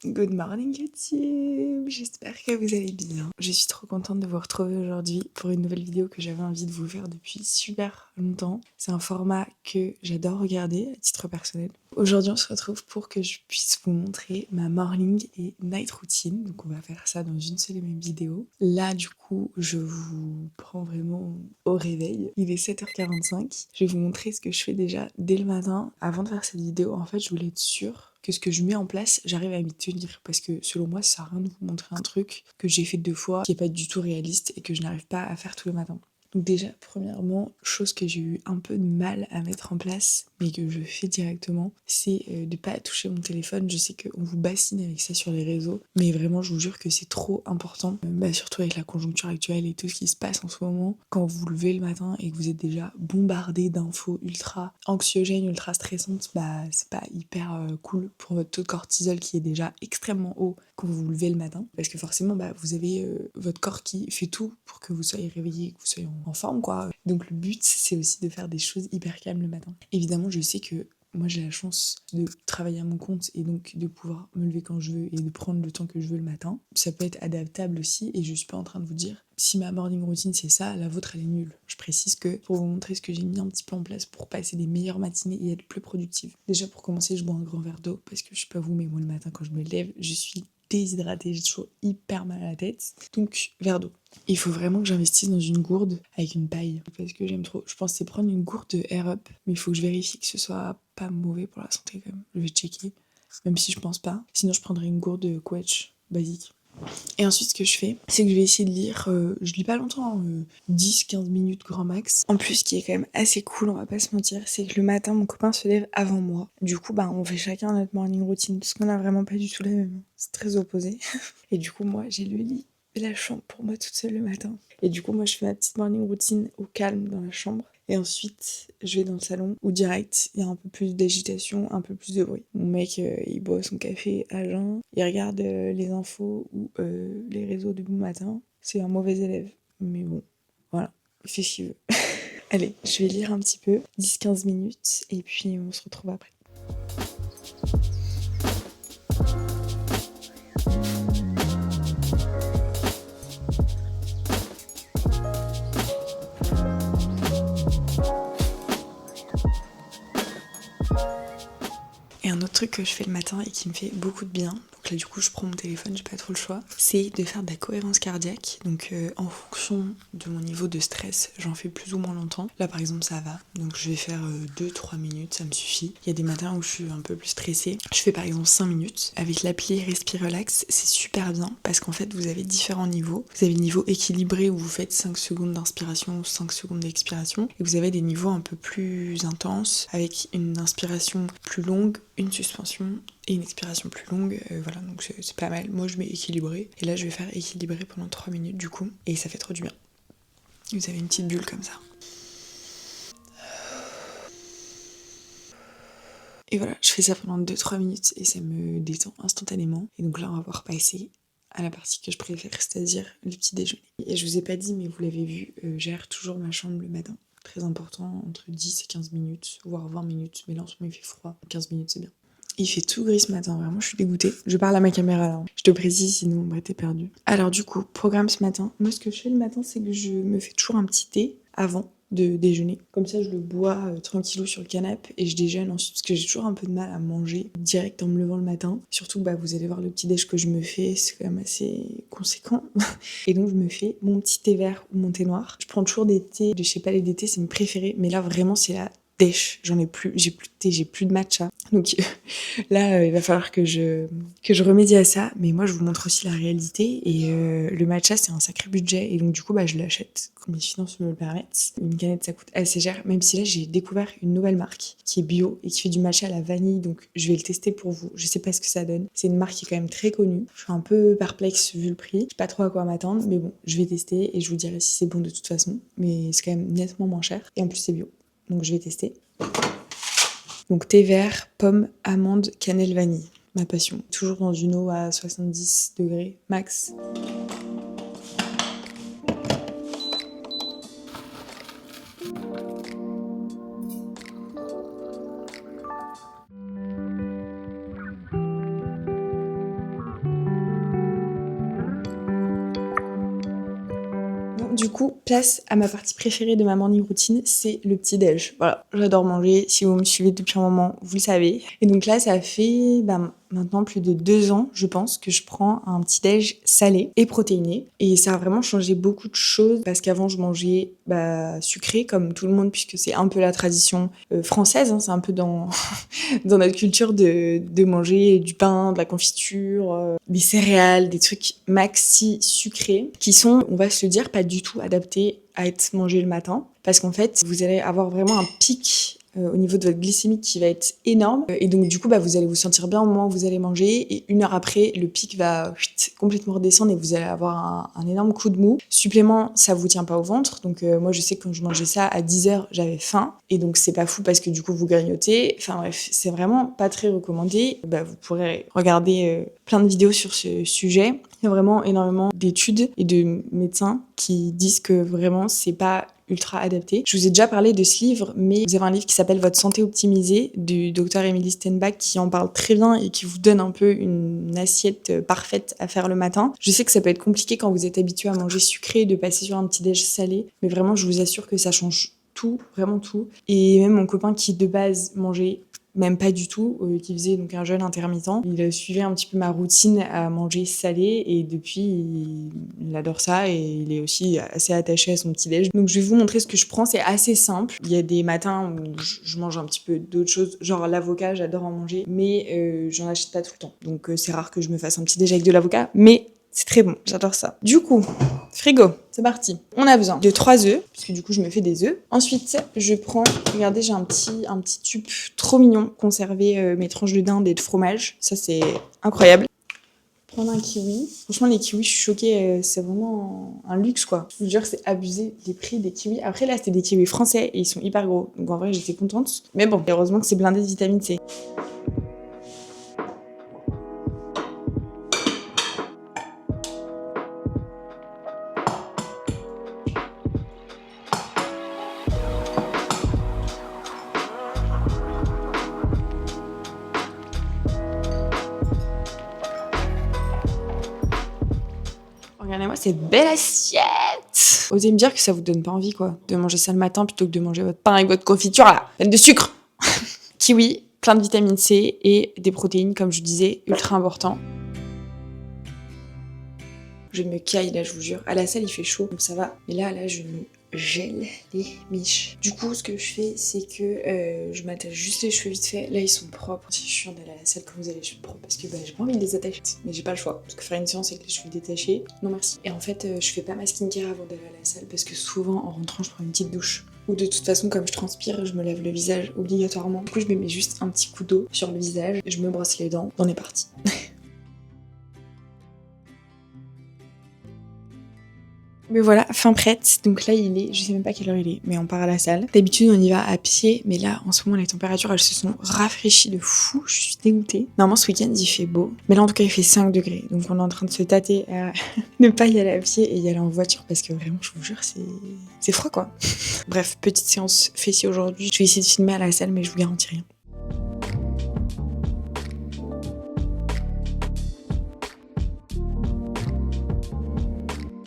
Good morning YouTube, j'espère que vous allez bien. Je suis trop contente de vous retrouver aujourd'hui pour une nouvelle vidéo que j'avais envie de vous faire depuis super longtemps. C'est un format que j'adore regarder à titre personnel. Aujourd'hui on se retrouve pour que je puisse vous montrer ma morning et night routine. Donc on va faire ça dans une seule et même vidéo. Là du coup je vous prends vraiment au réveil. Il est 7h45. Je vais vous montrer ce que je fais déjà dès le matin. Avant de faire cette vidéo, en fait je voulais être sûre que ce que je mets en place, j'arrive à m'y tenir. Parce que selon moi, ça sert à rien de vous montrer un truc que j'ai fait 2 fois, qui est pas du tout réaliste et que je n'arrive pas à faire tous les matins. Donc déjà, premièrement, chose que j'ai eu un peu de mal à mettre en place, mais que je fais directement, c'est de pas toucher mon téléphone. Je sais qu'on vous bassine avec ça sur les réseaux, mais vraiment, je vous jure que c'est trop important, surtout avec la conjoncture actuelle et tout ce qui se passe en ce moment. Quand vous vous levez le matin et que vous êtes déjà bombardé d'infos ultra anxiogènes, ultra stressantes, c'est pas hyper cool pour votre taux de cortisol qui est déjà extrêmement haut quand vous vous levez le matin. Parce que forcément, vous avez votre corps qui fait tout pour que vous soyez réveillé, que vous soyez en forme, quoi. Donc le but, c'est aussi de faire des choses hyper calmes le matin. Évidemment, je sais que moi j'ai la chance de travailler à mon compte et donc de pouvoir me lever quand je veux et de prendre le temps que je veux le matin. Ça peut être adaptable aussi et je suis pas en train de vous dire si ma morning routine c'est ça, la vôtre elle est nulle. Je précise que pour vous montrer ce que j'ai mis un petit peu en place pour passer des meilleures matinées et être plus productive. Déjà pour commencer, je bois un grand verre d'eau parce que je sais pas vous, mais moi le matin quand je me lève, je suis déshydratée, j'ai toujours hyper mal à la tête. Donc verre d'eau. Il faut vraiment que j'investisse dans une gourde avec une paille parce que j'aime trop. Je pensais prendre une gourde de Air Up, mais il faut que je vérifie que ce soit pas mauvais pour la santé quand même. Je vais checker, même si je pense pas. Sinon je prendrai une gourde de Quetch basique. Et ensuite, ce que je fais, c'est que je vais essayer de lire, je lis pas longtemps, 10-15 minutes grand max. En plus, ce qui est quand même assez cool, on va pas se mentir, c'est que le matin, mon copain se lève avant moi. Du coup, on fait chacun notre morning routine, parce qu'on a vraiment pas du tout la même. C'est très opposé. Et du coup, moi, j'ai le lit et la chambre pour moi toute seule le matin. Et du coup, moi, je fais ma petite morning routine au calme dans la chambre. Et ensuite, je vais dans le salon où direct, il y a un peu plus d'agitation, un peu plus de bruit. Mon mec, il boit son café à jeun, il regarde les infos ou les réseaux du bon matin. C'est un mauvais élève. Mais bon, voilà, il fait ce qu'il veut. Allez, je vais lire un petit peu, 10-15 minutes, et puis on se retrouve après. Et un autre truc que je fais le matin et qui me fait beaucoup de bien, donc là du coup je prends mon téléphone, j'ai pas trop le choix, c'est de faire de la cohérence cardiaque. Donc en fonction de mon niveau de stress, j'en fais plus ou moins longtemps. Là par exemple ça va, donc je vais faire 2-3 minutes, ça me suffit. Il y a des matins où je suis un peu plus stressée. Je fais par exemple 5 minutes. Avec l'appli Respire Relax, c'est super bien parce qu'en fait vous avez différents niveaux. Vous avez le niveau équilibré où vous faites 5 secondes d'inspiration, 5 secondes d'expiration. Et vous avez des niveaux un peu plus intenses avec une inspiration plus longue, une suspension et une expiration plus longue. Voilà, donc c'est pas mal. Moi je mets équilibré. Et là je vais faire équilibré pendant 3 minutes du coup. Et ça fait trop du bien. Vous avez une petite bulle comme ça. Et voilà, je fais ça pendant 2-3 minutes et ça me détend instantanément. Et donc là on va pouvoir passer à la partie que je préfère, c'est-à-dire le petit déjeuner. Et je vous ai pas dit, mais vous l'avez vu, j'aère toujours ma chambre le matin. Très important, entre 10 et 15 minutes, voire 20 minutes. Mais là en ce moment il fait froid, 15 minutes c'est bien. Il fait tout gris ce matin, vraiment, je suis dégoûtée. Je parle à ma caméra là, je te précise, sinon t'es perdu. Alors du coup, programme ce matin. Moi ce que je fais le matin, c'est que je me fais toujours un petit thé avant de déjeuner. Comme ça, je le bois tranquillou sur le canapé et je déjeune ensuite parce que j'ai toujours un peu de mal à manger direct en me levant le matin. Surtout, vous allez voir le petit déj que je me fais, c'est quand même assez conséquent. Et donc, je me fais mon petit thé vert ou mon thé noir. Je prends toujours des thés, je sais pas, les thés, c'est mes préférés, mais là, vraiment, c'est la dèche. J'en ai plus, j'ai plus de thé, j'ai plus de matcha. Donc là, il va falloir que je remédie à ça. Mais moi, je vous montre aussi la réalité. Et le matcha, c'est un sacré budget. Et donc, du coup, je l'achète quand mes finances me le permettent. Une canette, ça coûte assez cher. Même si là, j'ai découvert une nouvelle marque qui est bio et qui fait du matcha à la vanille. Donc, je vais le tester pour vous. Je sais pas ce que ça donne. C'est une marque qui est quand même très connue. Je suis un peu perplexe vu le prix. Je sais pas trop à quoi m'attendre. Mais bon, je vais tester et je vous dirai si c'est bon de toute façon. Mais c'est quand même nettement moins cher. Et en plus, c'est bio. Donc, je vais tester. Donc thé vert, pomme, amande, cannelle, vanille. Ma passion. Toujours dans une eau à 70 degrés max. du coup, place à ma partie préférée de ma morning routine, c'est le petit-déj. Voilà, j'adore manger. Si vous me suivez depuis un moment, vous le savez. Et donc là, ça fait maintenant plus de 2 ans, je pense, que je prends un petit-déj salé et protéiné. Et ça a vraiment changé beaucoup de choses parce qu'avant, je mangeais sucré comme tout le monde puisque c'est un peu la tradition française. Hein, c'est un peu dans, dans notre culture de manger du pain, de la confiture, des céréales, des trucs maxi sucrés qui sont, on va se le dire, pas du tout adaptés à être mangés le matin. Parce qu'en fait, vous allez avoir vraiment un pic au niveau de votre glycémie qui va être énorme. Et donc, du coup, vous allez vous sentir bien au moment où vous allez manger. Et 1 heure après, le pic va complètement redescendre et vous allez avoir un énorme coup de mou. Supplément, ça vous tient pas au ventre. Donc, moi, je sais que quand je mangeais ça à 10h, j'avais faim. Et donc, c'est pas fou parce que du coup, vous grignotez. Enfin bref, c'est vraiment pas très recommandé. Vous pourrez regarder plein de vidéos sur ce sujet. Il y a vraiment énormément d'études et de médecins qui disent que vraiment, c'est pas ultra adapté. Je vous ai déjà parlé de ce livre, mais vous avez un livre qui s'appelle Votre santé optimisée du docteur Emily Stenbach qui en parle très bien et qui vous donne un peu une assiette parfaite à faire le matin. Je sais que ça peut être compliqué quand vous êtes habitué à manger sucré de passer sur un petit déj salé, mais vraiment je vous assure que ça change tout, vraiment tout. Et même mon copain qui de base mangeait même pas du tout, qui faisait donc un jeûne intermittent. Il suivait un petit peu ma routine à manger salé et depuis, il adore ça et il est aussi assez attaché à son petit-déj. Donc je vais vous montrer ce que je prends, c'est assez simple. Il y a des matins où je mange un petit peu d'autres choses, genre l'avocat, j'adore en manger, mais j'en achète pas tout le temps. Donc c'est rare que je me fasse un petit-déj avec de l'avocat, mais c'est très bon, j'adore ça. Du coup, frigo, c'est parti. On a besoin de 3 œufs, puisque du coup je me fais des œufs. Ensuite, je prends, regardez, j'ai un petit tube trop mignon, conserver mes tranches de dinde et de fromage. Ça c'est incroyable. Prendre un kiwi. Franchement, les kiwis, je suis choquée, c'est vraiment un luxe quoi. Je vous jure, c'est abusé les prix des kiwis. Après là, c'était des kiwis français et ils sont hyper gros. Donc en vrai, j'étais contente. Mais bon, heureusement que c'est blindé de vitamine C. Regardez-moi cette belle assiette! Osez me dire que ça vous donne pas envie, quoi, de manger ça le matin plutôt que de manger votre pain avec votre confiture, là, pleine de sucre! Kiwi, plein de vitamine C et des protéines, comme je disais, ultra important. Je me caille, là, je vous jure. À la salle, il fait chaud, donc ça va. Mais là, je me gèle les miches. Du coup, ce que je fais, c'est que je m'attache juste les cheveux vite fait. Là, ils sont propres. C'est chiant d'aller à la salle quand vous avez les cheveux propres parce que j'ai pas envie de les attacher. Mais j'ai pas le choix. Parce que faire une séance avec les cheveux détachés, non merci. Et en fait, je fais pas ma skincare avant d'aller à la salle parce que souvent, en rentrant, je prends une petite douche. Ou de toute façon, comme je transpire, je me lave le visage obligatoirement. Du coup, je me mets juste un petit coup d'eau sur le visage. Je me brosse les dents. On est parti. Mais voilà, fin prête. Donc là, je sais même pas quelle heure il est, mais on part à la salle. D'habitude, on y va à pied, mais là, en ce moment, les températures, elles se sont rafraîchies de fou. Je suis dégoûtée. Normalement, ce week-end, il fait beau. Mais là, en tout cas, il fait 5 degrés. Donc, on est en train de se tâter à ne pas y aller à pied et y aller en voiture parce que vraiment, je vous jure, c'est froid, quoi. Bref, petite séance fessier aujourd'hui. Je vais essayer de filmer à la salle, mais je vous garantis rien.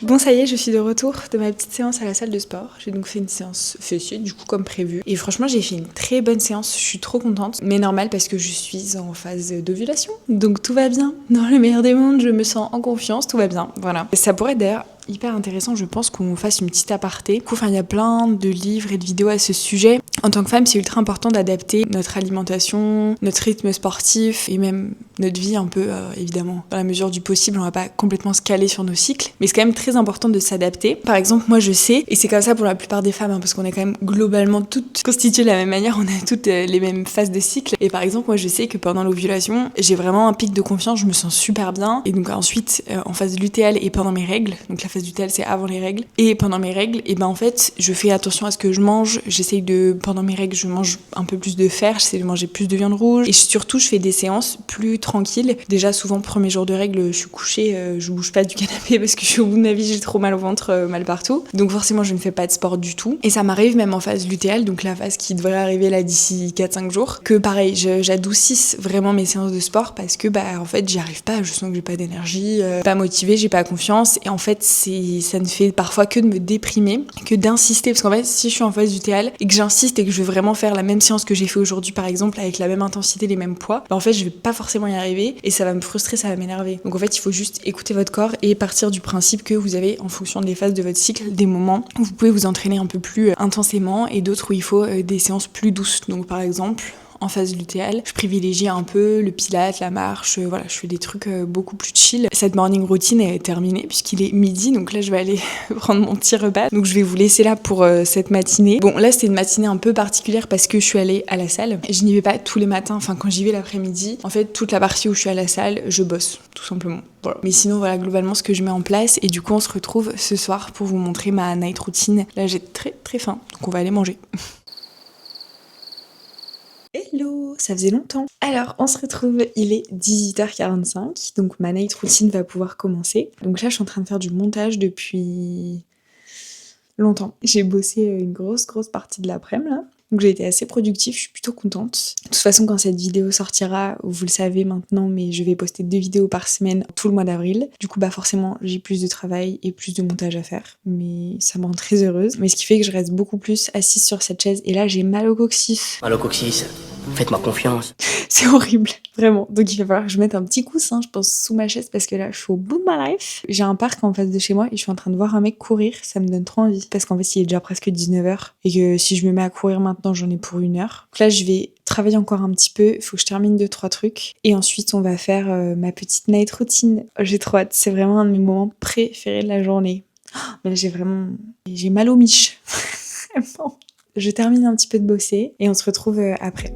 Bon, ça y est, je suis de retour de ma petite séance à la salle de sport. J'ai donc fait une séance fessier, du coup, comme prévu. Et franchement, j'ai fait une très bonne séance. Je suis trop contente. Mais normal parce que je suis en phase d'ovulation. Donc tout va bien. Dans le meilleur des mondes, je me sens en confiance, tout va bien. Voilà. Ça pourrait d'ailleurs hyper intéressant, je pense, qu'on fasse une petite aparté. Du coup, il y a plein de livres et de vidéos à ce sujet. En tant que femme, c'est ultra important d'adapter notre alimentation, notre rythme sportif et même notre vie un peu, évidemment. Dans la mesure du possible, on va pas complètement se caler sur nos cycles, mais c'est quand même très important de s'adapter. Par exemple, moi je sais, et c'est comme ça pour la plupart des femmes, parce qu'on est quand même globalement toutes constituées de la même manière, on a toutes les mêmes phases de cycle. Et par exemple, moi je sais que pendant l'ovulation, j'ai vraiment un pic de confiance, je me sens super bien. Et donc ensuite, en phase lutéale et pendant mes règles, donc la phase lutéale c'est avant les règles, et pendant mes règles, et ben en fait, je fais attention à ce que je mange, j'essaye de, pendant mes règles, je mange un peu plus de fer, j'essaie de manger plus de viande rouge, et surtout je fais des séances plus tranquilles. Déjà souvent, premier jour de règles, je suis couchée, je bouge pas du canapé parce que je suis au bout de ma vie, j'ai trop mal au ventre, mal partout. Donc forcément, je ne fais pas de sport du tout. Et ça m'arrive même en phase lutéale, donc la phase qui devrait arriver là d'ici 4-5 jours, que pareil, j'adoucisse vraiment mes séances de sport parce que en fait, j'y arrive pas, je sens que j'ai pas d'énergie, pas motivée, j'ai pas confiance. Et en fait, ça ne fait parfois que de me déprimer, que d'insister, parce qu'en fait si je suis en phase lutéale et que j'insiste et que je veux vraiment faire la même séance que j'ai fait aujourd'hui par exemple avec la même intensité, les mêmes poids, bah en fait je vais pas forcément y arriver et ça va me frustrer, ça va m'énerver. Donc en fait il faut juste écouter votre corps et partir du principe que vous avez, en fonction des phases de votre cycle, des moments où vous pouvez vous entraîner un peu plus intensément et d'autres où il faut des séances plus douces. Donc par exemple en phase lutéale, je privilégie un peu le pilate, la marche, voilà, je fais des trucs beaucoup plus chill. Cette morning routine est terminée puisqu'il est midi, donc là je vais aller prendre mon petit repas. Donc je vais vous laisser là pour cette matinée. Bon, là c'était une matinée un peu particulière parce que je suis allée à la salle. Je n'y vais pas tous les matins, enfin quand j'y vais l'après-midi, en fait toute la partie où je suis à la salle, je bosse, tout simplement. Voilà. Mais sinon voilà globalement ce que je mets en place et du coup on se retrouve ce soir pour vous montrer ma night routine. Là j'ai très très faim, donc on va aller manger. Hello, ça faisait longtemps. Alors, on se retrouve, il est 18h45, donc ma night routine va pouvoir commencer. Donc là, je suis en train de faire du montage depuis longtemps. J'ai bossé une grosse partie de l'après-midi là. Donc j'ai été assez productive, je suis plutôt contente. De toute façon, quand cette vidéo sortira, vous le savez maintenant, mais je vais poster 2 vidéos par semaine tout le mois d'avril. Du coup, bah forcément, j'ai plus de travail et plus de montage à faire. Mais ça me rend très heureuse. Mais ce qui fait que je reste beaucoup plus assise sur cette chaise. Et là, j'ai mal au coccyx. Mal au coccyx, faites-moi confiance. C'est horrible, vraiment. Donc il va falloir que je mette un petit coussin, je pense, sous ma chaise parce que là, je suis au bout de ma life. J'ai un parc en face de chez moi et je suis en train de voir un mec courir. Ça me donne trop envie parce qu'en fait, il est déjà presque 19h et que si je me mets à courir maintenant, j'en ai pour 1 heure. Donc là, je vais travailler encore un petit peu. Il faut que je termine 2-3 trucs. Et ensuite, on va faire ma petite night routine. J'ai trop hâte. C'est vraiment un de mes moments préférés de la journée. Oh, mais là, j'ai mal aux miches. Vraiment. Je termine un petit peu de bosser et on se retrouve après.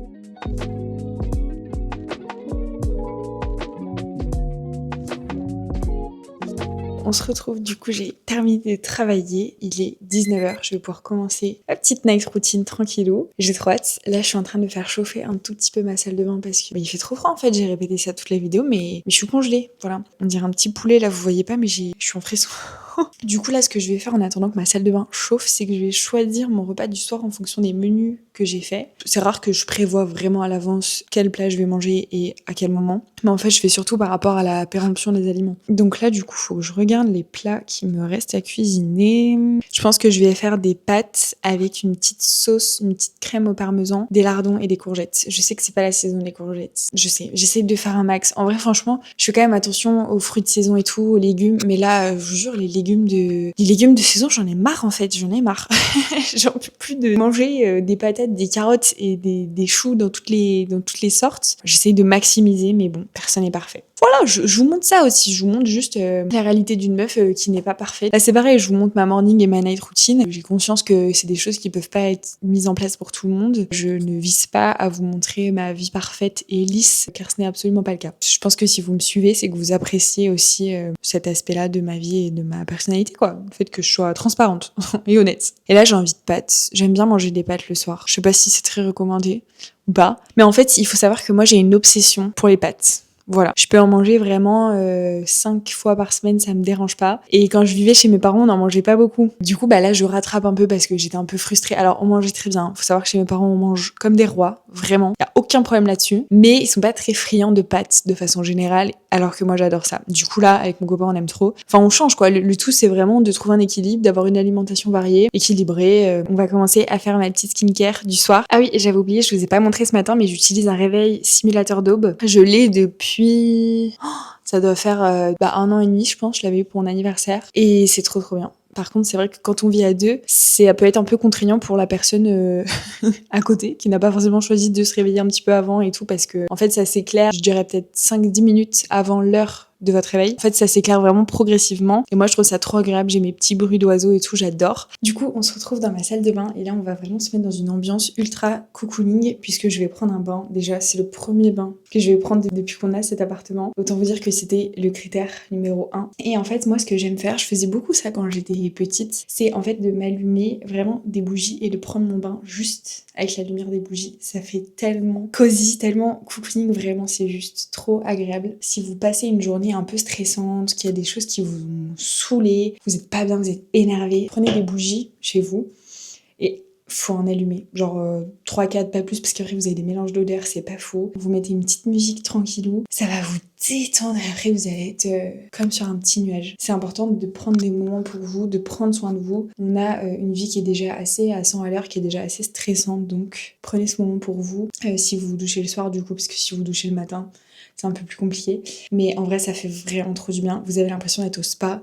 On se retrouve, du coup j'ai terminé de travailler, il est 19h, je vais pouvoir commencer ma petite night routine tranquillou. J'ai trop hâte, là je suis en train de faire chauffer un tout petit peu ma salle de bain parce que il fait trop froid en fait, j'ai répété ça toute la vidéo mais je suis congelée, voilà. On dirait un petit poulet là, vous voyez pas mais je suis en frisson. Du coup là ce que je vais faire en attendant que ma salle de bain chauffe, c'est que je vais choisir mon repas du soir en fonction des menus que j'ai fait. C'est rare que je prévois vraiment à l'avance quel plat je vais manger et à quel moment. Mais en fait je fais surtout par rapport à la péremption des aliments. Donc là du coup faut que je regarde les plats qui me restent à cuisiner. Je pense que je vais faire des pâtes avec une petite sauce, une petite crème au parmesan, des lardons et des courgettes. Je sais que c'est pas la saison des courgettes. Je sais, j'essaie de faire un max. En vrai franchement, je fais quand même attention aux fruits de saison et tout, aux légumes. Mais là, je vous jure, les légumes de saison, j'en ai marre en fait. J'en ai marre. J'en peux plus de manger des patates, des carottes et des choux dans toutes les sortes. J'essaie de maximiser, mais bon, personne n'est parfait. Voilà, je vous montre ça aussi. Je vous montre juste la réalité d'une meuf qui n'est pas parfaite. Là, c'est pareil, je vous montre ma morning et ma night routine. J'ai conscience que c'est des choses qui peuvent pas être mises en place pour tout le monde. Je ne vise pas à vous montrer ma vie parfaite et lisse, car ce n'est absolument pas le cas. Je pense que si vous me suivez, c'est que vous appréciez aussi cet aspect-là de ma vie et de ma personnalité, quoi. Le fait que je sois transparente et honnête. Et là, j'ai envie de pâtes. J'aime bien manger des pâtes le soir. Je sais pas si c'est très recommandé ou pas. Mais en fait, il faut savoir que moi, j'ai une obsession pour les pâtes. Voilà, je peux en manger vraiment 5 fois par semaine, ça me dérange pas. Et quand je vivais chez mes parents, on n'en mangeait pas beaucoup. Du coup, bah là, je rattrape un peu parce que j'étais un peu frustrée. Alors, on mangeait très bien. Faut savoir que chez mes parents, on mange comme des rois, vraiment. Y a aucun problème là-dessus. Mais ils sont pas très friands de pâtes de façon générale, alors que moi, j'adore ça. Du coup, là, avec mon copain, on aime trop. Enfin, on change quoi. Le tout, c'est vraiment de trouver un équilibre, d'avoir une alimentation variée, équilibrée. On va commencer à faire ma petite skincare du soir. Ah oui, j'avais oublié, je vous ai pas montré ce matin, mais j'utilise un réveil simulateur d'aube. Je l'ai depuis ça doit faire 1 an et demi, je pense. Je l'avais eu pour mon anniversaire et c'est trop bien. Par contre, c'est vrai que quand on vit à deux, ça peut être un peu contraignant pour la personne à côté qui n'a pas forcément choisi de se réveiller un petit peu avant et tout parce que en fait ça s'éclaire, je dirais peut-être 5-10 minutes avant l'heure de votre réveil. En fait, ça s'éclaire vraiment progressivement. Et moi, je trouve ça trop agréable. J'ai mes petits bruits d'oiseaux et tout, j'adore. Du coup, on se retrouve dans ma salle de bain. Et là, on va vraiment se mettre dans une ambiance ultra cocooning puisque je vais prendre un bain. Déjà, c'est le premier bain que je vais prendre depuis qu'on a cet appartement. Autant vous dire que c'était le critère numéro 1. Et en fait, moi, ce que j'aime faire, je faisais beaucoup ça quand j'étais petite, c'est en fait de m'allumer vraiment des bougies et de prendre mon bain juste avec la lumière des bougies. Ça fait tellement cosy, tellement cocooning. Vraiment, c'est juste trop agréable. Si vous passez une journée un peu stressante, qu'il y a des choses qui vous saoulent, vous êtes pas bien, vous êtes énervé, prenez des bougies chez vous et faut en allumer. Genre 3-4, pas plus, parce qu'après vous avez des mélanges d'odeurs, c'est pas faux. Vous mettez une petite musique tranquillou, ça va vous détendre et après vous allez être comme sur un petit nuage. C'est important de prendre des moments pour vous, de prendre soin de vous. On a une vie qui est déjà assez à 100 à l'heure, qui est déjà assez stressante, donc prenez ce moment pour vous. Si vous vous douchez le soir du coup, parce que si vous vous douchez le matin, c'est un peu plus compliqué. Mais en vrai, ça fait vraiment trop du bien. Vous avez l'impression d'être au spa.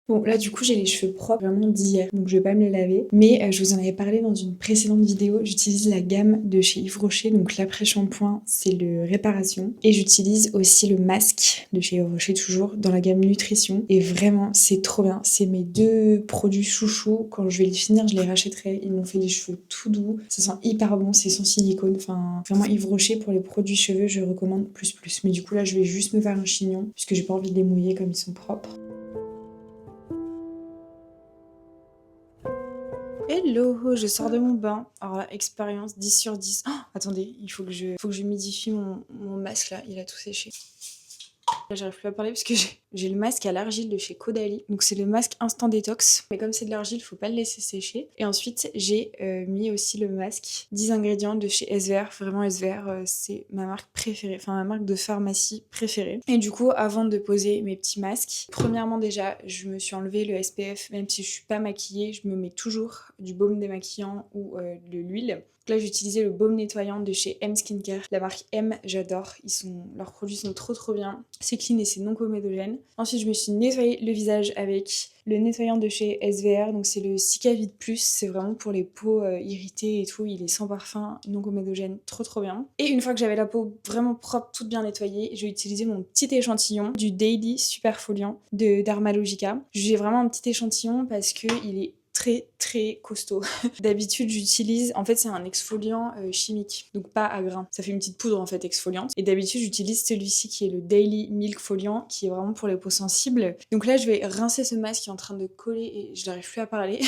Bon, là, du coup, j'ai les cheveux propres vraiment d'hier, donc je vais pas me les laver. Mais je vous en avais parlé dans une précédente vidéo. J'utilise la gamme de chez Yves Rocher, donc l'après-shampoing, c'est le réparation. Et j'utilise aussi le masque de chez Yves Rocher, toujours dans la gamme nutrition. Et vraiment, c'est trop bien. C'est mes 2 produits chouchous. Quand je vais les finir, je les rachèterai. Ils m'ont fait les cheveux tout doux. Ça sent hyper bon, c'est sans silicone. Enfin, vraiment, Yves Rocher, pour les produits cheveux, je recommande plus. Mais du coup, là, je vais juste me faire un chignon, puisque j'ai pas envie de les mouiller comme ils sont propres. Hello, je sors de mon bain. Alors là, expérience 10 sur 10. Oh, attendez, il faut que je humidifie mon masque là, il a tout séché. Là, j'arrive plus à parler parce que j'ai le masque à l'argile de chez Caudalie. Donc c'est le masque instant détox. Mais comme c'est de l'argile, faut pas le laisser sécher. Et ensuite, j'ai mis aussi le masque 10 ingrédients de chez SVR. Vraiment SVR, c'est ma marque préférée. Enfin, ma marque de pharmacie préférée. Et du coup, avant de poser mes petits masques, premièrement déjà, je me suis enlevé le SPF. Même si je suis pas maquillée, je me mets toujours du baume démaquillant ou de l'huile. Donc là, j'ai utilisé le baume nettoyant de chez M Skincare. La marque M, j'adore. Leurs produits sont trop bien. C'est clean et c'est non comédogène. Ensuite, je me suis nettoyé le visage avec le nettoyant de chez SVR. Donc c'est le Cicavit Plus. C'est vraiment pour les peaux irritées et tout. Il est sans parfum, non comédogène. Trop bien. Et une fois que j'avais la peau vraiment propre, toute bien nettoyée, j'ai utilisé mon petit échantillon du Daily Superfoliant de Dermalogica. J'ai vraiment un petit échantillon parce que il est très costaud. D'habitude j'utilise, en fait c'est un exfoliant chimique, donc pas à grains. Ça fait une petite poudre en fait exfoliante. Et d'habitude j'utilise celui-ci qui est le Daily Milk Foliant, qui est vraiment pour les peaux sensibles. Donc là je vais rincer ce masque qui est en train de coller et je n'arrive plus à parler.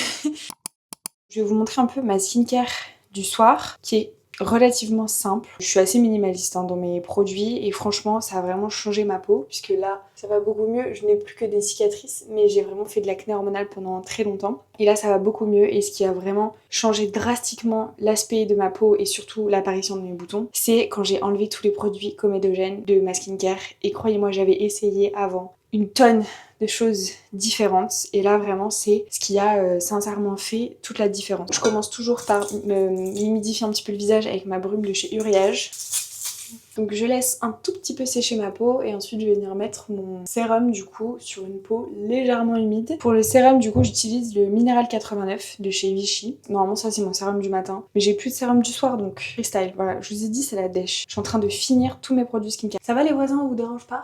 Je vais vous montrer un peu ma skincare du soir, qui est relativement simple. Je suis assez minimaliste dans mes produits et franchement ça a vraiment changé ma peau puisque là ça va beaucoup mieux. Je n'ai plus que des cicatrices mais j'ai vraiment fait de l'acné hormonal pendant très longtemps et là ça va beaucoup mieux. Et ce qui a vraiment changé drastiquement l'aspect de ma peau et surtout l'apparition de mes boutons, c'est quand j'ai enlevé tous les produits comédogènes de ma skincare. Et croyez-moi, j'avais essayé avant une tonne de choses différentes et là vraiment c'est ce qui a sincèrement fait toute la différence. Je commence toujours par humidifier un petit peu le visage avec ma brume de chez Uriage. Donc je laisse un tout petit peu sécher ma peau et ensuite je vais venir mettre mon sérum du coup sur une peau légèrement humide. Pour le sérum du coup j'utilise le Minéral 89 de chez Vichy. Normalement ça c'est mon sérum du matin, mais j'ai plus de sérum du soir donc freestyle. Voilà, je vous ai dit c'est la dèche. Je suis en train de finir tous mes produits skincare. Ça va les voisins, on vous dérange pas ?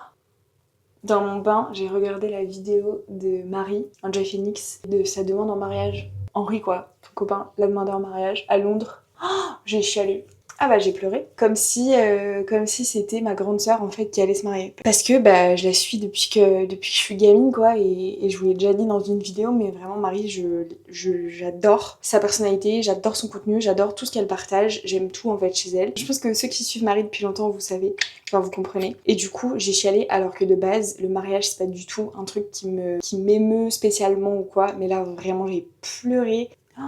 Dans mon bain, j'ai regardé la vidéo de Marie, Enjoy Phoenix, de sa demande en mariage. Henri quoi, ton copain l'a demandé en mariage à Londres. Oh, j'ai chialé. Ah bah j'ai pleuré. Comme si c'était ma grande sœur en fait qui allait se marier. Parce que bah je la suis depuis que je suis gamine quoi et je vous l'ai déjà dit dans une vidéo mais vraiment Marie j'adore sa personnalité, j'adore son contenu, j'adore tout ce qu'elle partage, j'aime tout en fait chez elle. Je pense que ceux qui suivent Marie depuis longtemps vous savez, enfin vous comprenez. Et du coup j'ai chialé alors que de base le mariage c'est pas du tout un truc qui m'émeut spécialement ou quoi, mais là vraiment j'ai pleuré. Oh.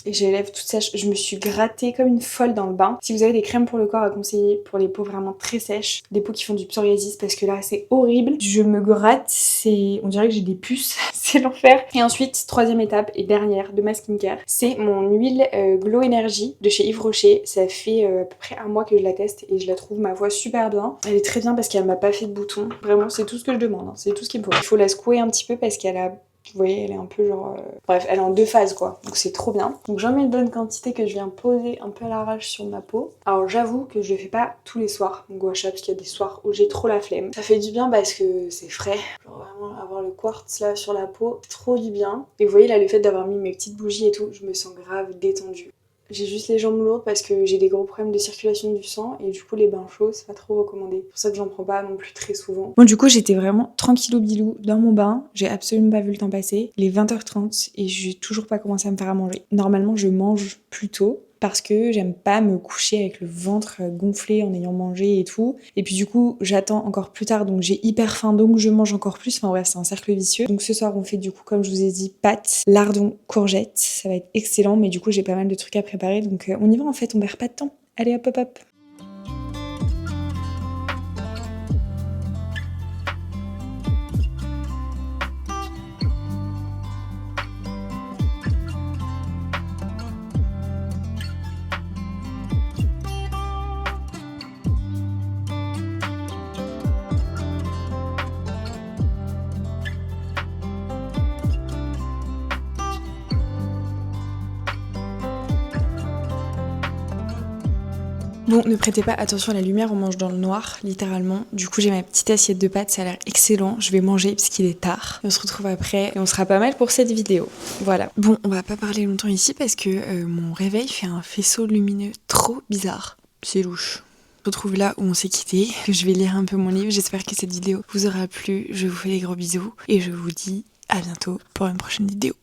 Et j'ai les lèvres toutes sèches, je me suis grattée comme une folle dans le bain. Si vous avez des crèmes pour le corps à conseiller pour les peaux vraiment très sèches, des peaux qui font du psoriasis parce que là c'est horrible. Je me gratte, on dirait que j'ai des puces, c'est l'enfer. Et ensuite, troisième étape et dernière de ma skincare, c'est mon huile Glow Energy de chez Yves Rocher. Ça fait à peu près un mois que je la teste et je la trouve ma voix super bien. Elle est très bien parce qu'elle m'a pas fait de boutons. Vraiment c'est tout ce que je demande, hein. C'est tout ce qu'il me faut. Il faut la secouer un petit peu parce qu'elle a... Vous voyez, elle est un peu genre... Bref, elle est en 2 phases quoi, donc c'est trop bien. Donc j'en mets une bonne quantité que je viens poser un peu à l'arrache sur ma peau. Alors j'avoue que je le fais pas tous les soirs, mon gua sha, parce qu'il y a des soirs où j'ai trop la flemme. Ça fait du bien parce que c'est frais. Genre vraiment avoir le quartz là sur la peau, trop du bien. Et vous voyez là, le fait d'avoir mis mes petites bougies et tout, je me sens grave détendue. J'ai juste les jambes lourdes parce que j'ai des gros problèmes de circulation du sang et du coup les bains chauds c'est pas trop recommandé. C'est pour ça que j'en prends pas non plus très souvent. Bon du coup j'étais vraiment tranquillou bilou dans mon bain, j'ai absolument pas vu le temps passer. Il est 20h30 et j'ai toujours pas commencé à me faire à manger. Normalement je mange plus tôt parce que j'aime pas me coucher avec le ventre gonflé en ayant mangé et tout. Et puis du coup, j'attends encore plus tard, donc j'ai hyper faim, donc je mange encore plus. Enfin bref, c'est un cercle vicieux. Donc ce soir, on fait du coup, comme je vous ai dit, pâtes, lardons, courgettes. Ça va être excellent, mais du coup, j'ai pas mal de trucs à préparer, donc on y va en fait, on perd pas de temps. Allez hop hop hop. Bon, ne prêtez pas attention à la lumière, on mange dans le noir, littéralement. Du coup, j'ai ma petite assiette de pâtes, ça a l'air excellent. Je vais manger parce qu'il est tard. On se retrouve après et on sera pas mal pour cette vidéo. Voilà. Bon, on va pas parler longtemps ici parce que mon réveil fait un faisceau lumineux trop bizarre. C'est louche. On se retrouve là où on s'est quitté. Je vais lire un peu mon livre. J'espère que cette vidéo vous aura plu. Je vous fais des gros bisous et je vous dis à bientôt pour une prochaine vidéo.